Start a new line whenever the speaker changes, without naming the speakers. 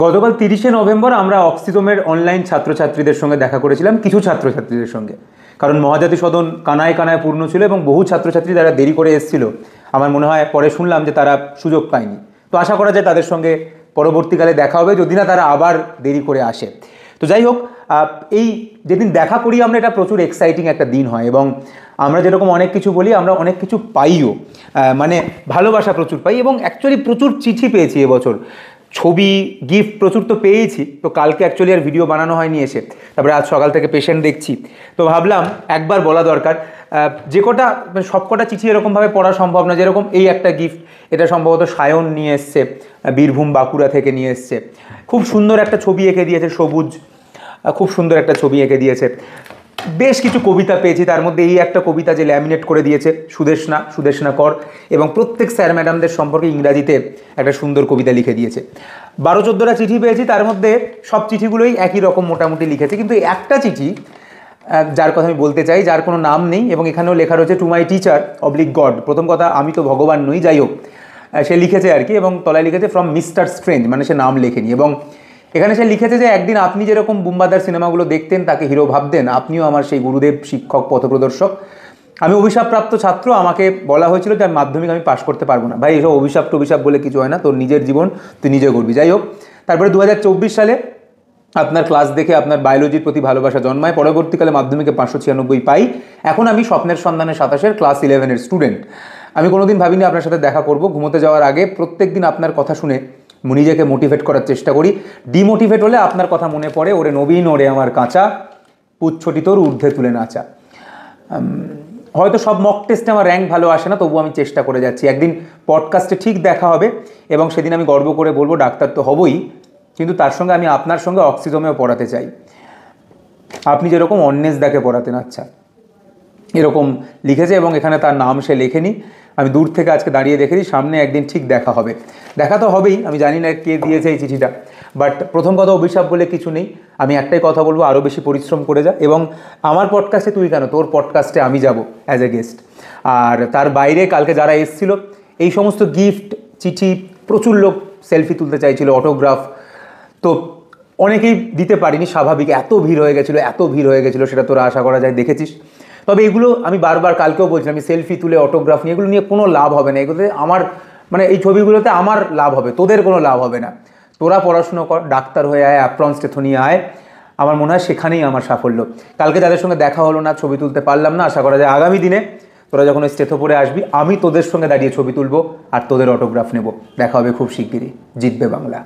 গতকাল 30শে নভেম্বর আমরা অক্সিজমের অনলাইন ছাত্রছাত্রীদের সঙ্গে দেখা করেছিলাম, কিছু ছাত্রছাত্রীদের সঙ্গে। কারণ মহাজাতি সদন কানায় কানায় পূর্ণ ছিল এবং বহু ছাত্রছাত্রী যারা দেরি করে এসেছিল, আমার মনে হয় পরে শুনলাম যে তারা সুযোগ পায়নি। তো আশা করা যায় তাদের সঙ্গে পরবর্তীকালে দেখা হবে, যদি না তারা আবার দেরি করে আসে। তো যাই হোক, এই যেদিন দেখা করি আমরা, এটা প্রচুর এক্সাইটিং একটা দিন হয় এবং আমরা যেরকম অনেক কিছু বলি, আমরা অনেক কিছু পাইও। মানে ভালোবাসা প্রচুর পাই এবং অ্যাকচুয়ালি প্রচুর চিঠি পেয়েছি এবছর, ছবি, গিফট প্রচুর তো পেয়েছি। তো কালকে অ্যাকচুয়ালি আর ভিডিও বানানো হয়নি এসে, তারপরে আজ সকাল থেকে পেশেন্ট দেখছি, তো ভাবলাম একবার বলা দরকার। যে কটা সব কটা চিঠি এরকমভাবে পড়া সম্ভব না। যেরকম এই একটা গিফট, এটা সম্ভবত সায়ন নিয়ে এসছে, বীরভূম বাঁকুড়া থেকে নিয়ে এসছে। খুব সুন্দর একটা ছবি এঁকে দিয়েছে, সবুজ, খুব সুন্দর একটা ছবি এঁকে দিয়েছে। বেশ কিছু কবিতা পেয়েছি, তার মধ্যে এই একটা কবিতা যে ল্যামিনেট করে দিয়েছে সুদেশনা কর, এবং প্রত্যেক স্যার ম্যাডামদের সম্পর্কে ইংরাজিতে একটা সুন্দর কবিতা লিখে দিয়েছে। 12-14টা চিঠি পেয়েছি, তার মধ্যে সব চিঠিগুলোই একই রকম মোটামুটি লিখেছে, কিন্তু একটা চিঠি যার কথা আমি বলতে চাই, যার কোনো নাম নেই এবং এখানেও লেখা রয়েছে to my teacher oblique god. প্রথম কথা, আমি তো ভগবান নই, যাই হোক সে লিখেছে আর কি, এবং তলায় লিখেছে ফ্রম মিস্টার স্ট্রেঞ্জ, মানে সে নাম লেখেনি। এবং এখানে সে লিখেছে যে একদিন আপনি যেরকম বুম্বাদার সিনেমাগুলো দেখতেন, তাকে হিরো ভাবতেন, আপনিও আমার সেই গুরুদেব, শিক্ষক, পথপ্রদর্শক। আমি অভিশাপপ্রাপ্ত ছাত্র, আমাকে বলা হয়েছিল যে মাধ্যমিক আমি পাশ করতে পারবো না। ভাই, এসব অভিশাপ বলে কিছু হয় না, তোর নিজের জীবন তুই নিজে করবি। যাই হোক, তারপরে 2024 সালে আপনার ক্লাস দেখে আপনার বায়োলজির প্রতি ভালোবাসা জন্মায়। পরবর্তীকালে মাধ্যমিকে 596 পাই। এখন আমি স্বপ্নের সন্ধানে 27-এর ক্লাস 11-এর স্টুডেন্ট। আমি কোনোদিন ভাবিনি আপনার সাথে দেখা করব। ঘুমোতে যাওয়ার আগে প্রত্যেক দিন আপনার কথা শুনে নিজেকে মোটিভেট করার চেষ্টা করি। ডিমোটিভেট হলে আপনার কথা মনে পড়ে, ওরে নবীন, ওরে আমার কাঁচা, পুচ্ছটি তোর ঊর্ধ্বে তুলে নাচা। হয়তো সব মক টেস্টে আমার র্যাঙ্ক ভালো আসে না, তবু আমি চেষ্টা করে যাচ্ছি। একদিন পডকাস্টে ঠিক দেখা হবে এবং সেদিন আমি গর্ব করে বলবো ডাক্তার তো হবই, কিন্তু তার সঙ্গে আমি আপনার সঙ্গে অক্সিজমেও পড়াতে চাই। আপনি যেরকম অন্বেষদাকে পড়াতেন, আচ্ছা, এরকম লিখেছে। এবং এখানে তার নাম সে লেখেনি, আমি দূর থেকে আজকে দাঁড়িয়ে দেখেছি। সামনে একদিন ঠিক দেখা হবে, দেখা তো হবেই। আমি জানি না কে দিয়েছে এই চিঠিটা, বাট প্রথম কথা, অভিশাপ বলে কিছু নেই। আমি একটাই কথা বলবো, আরও বেশি পরিশ্রম করে যা। এবং আমার পডকাস্টে তুই কেন, তোর পডকাস্টে আমি যাব অ্যাজ এ গেস্ট। আর তার বাইরে কালকে যারা এসেছিল, এই সমস্ত গিফট, চিঠি, প্রচুর লোক সেলফি তুলতে চাইছিল, অটোগ্রাফ, তো অনেকেই দিতে পারিনি, স্বাভাবিক। এত ভিড় হয়ে গেছিলো, সেটা তোরা আশা করা যায় দেখেছিস। তবে এগুলো আমি বারবার কালকেও বলছিলাম, আমি সেলফি তুলে, অটোগ্রাফ নিয়ে, এগুলো নিয়ে কোনো লাভ হবে না। এগুলোতে আমার এই ছবিগুলোতে আমার লাভ হবে, তোদের কোনো লাভ হবে না। তোরা পড়াশুনো কর, ডাক্তার হয়ে আয়, অ্যাপ্রন স্টেথো নিয়ে আয়। আমার মনে হয় সেখানেই আমার সাফল্য। কালকে যাদের সঙ্গে দেখা হলো না, ছবি তুলতে পারলাম না, আশা করা যায় আগামী দিনে তোরা যখন ওই স্টেথো পরে আসবি, আমি তোদের সঙ্গে দাঁড়িয়ে ছবি তুলবো আর তোদের অটোগ্রাফ নেব। দেখা হবে খুব শিগগিরই। জিতবে বাংলা।